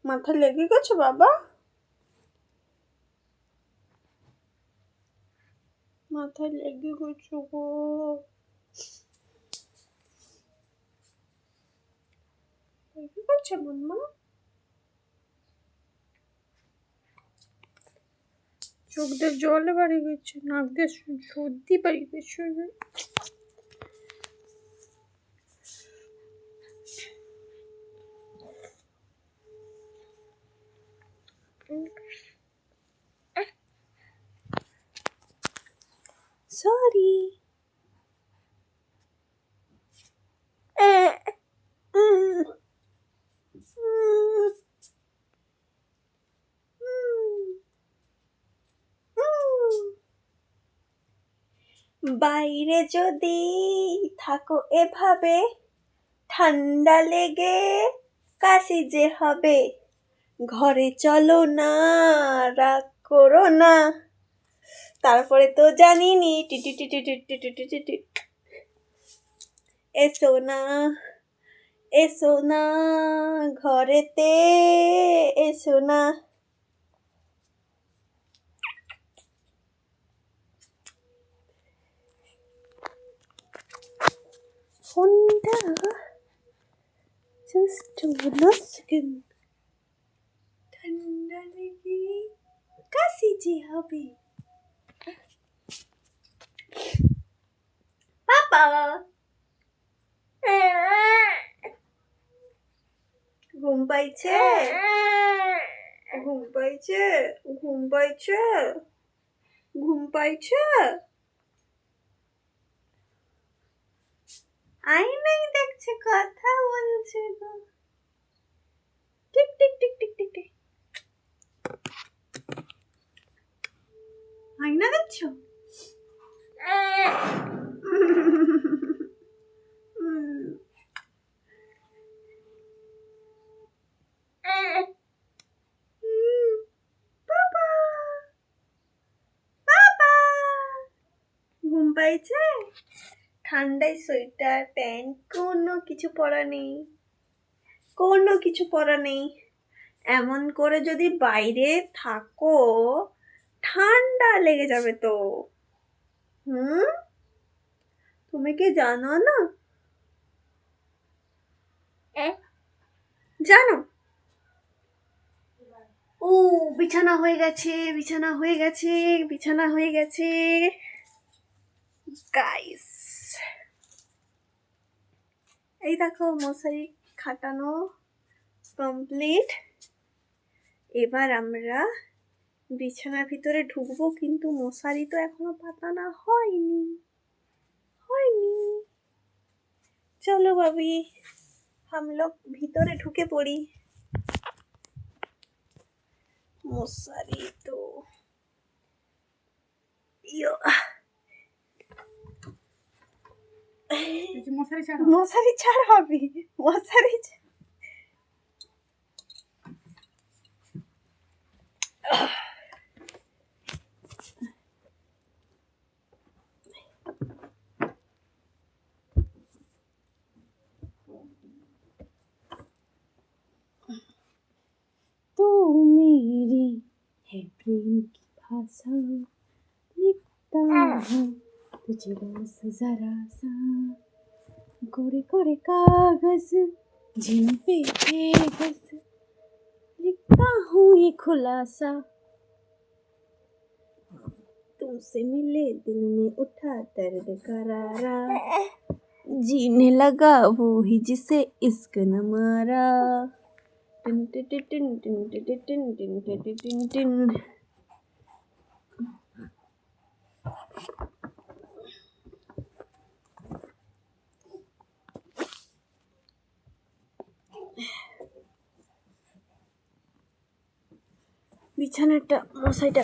মাথা লেগে গেছে বাবা, মাথা লেগে গেছে গো। লেগে গেছে মাম্মা, চোখ দিয়ে জল বাড়ি গেছে, নাক দিয়ে সর্দি বাড়ি গেছে। সরি। বাইরে যদি থাকো এভাবে, ঠান্ডা লেগে কাশি যে হবে, ঘরে চলো না, রাগ করো না। তারপরে তো জানিনি এসো না, এসো না, ঘরেতে এসো না। ফোনটা জাস্ট সেকেন্ড, ঠান্ডা লেগে কাশি যে হবে। পাপা ঘুম পাইছে, ঘুম পাইছে, ঘুম পাইছে, ঘুম পাইছে। আয়নাই দেখছে, কথা বলছে গো। টিক টিক টিক টিক টিক টিক। আয়না দেখছো? ঘুম পাইছে? ঠান্ডায় সোয়েটার প্যান্ট কোনো কিছু পরা নেই, কোনো কিছু পরা নেই। এমন করে যদি বাইরে থাকো ঠান্ডা লেগে যাবে তো। তুমি কি জানো না? জানো? ও বিছানা হয়ে গেছে, বিছানা হয়ে গেছে, বিছানা হয়ে গেছে গাইস। এই দেখো মশারি খাটানো কমপ্লিট। এবার আমরা বিছানার ভিতরে ঢুকবো, কিন্তু মশারি তো এখনো পাতানো হয়নি, হয়নি। চলো ভাবি, हम लोग ভিতরে ঢুকে পড়ি। মশারি তো মশারি ছাড় ভাবি, মশারি तू मेरी है प्रेम की भाषा, लिखता हूँ तुझे बस जरा सा, गोरे गोरे कागज जिन पे बेबस लिखता हूँ ये खुलासा, तुमसे मिले दिल में उठा दर्द करारा, जीने लगा वो ही जिसे इश्क न मारा। Tin tin tin tin tin tin tin tin tin tin. বিছানাটা মশারিটা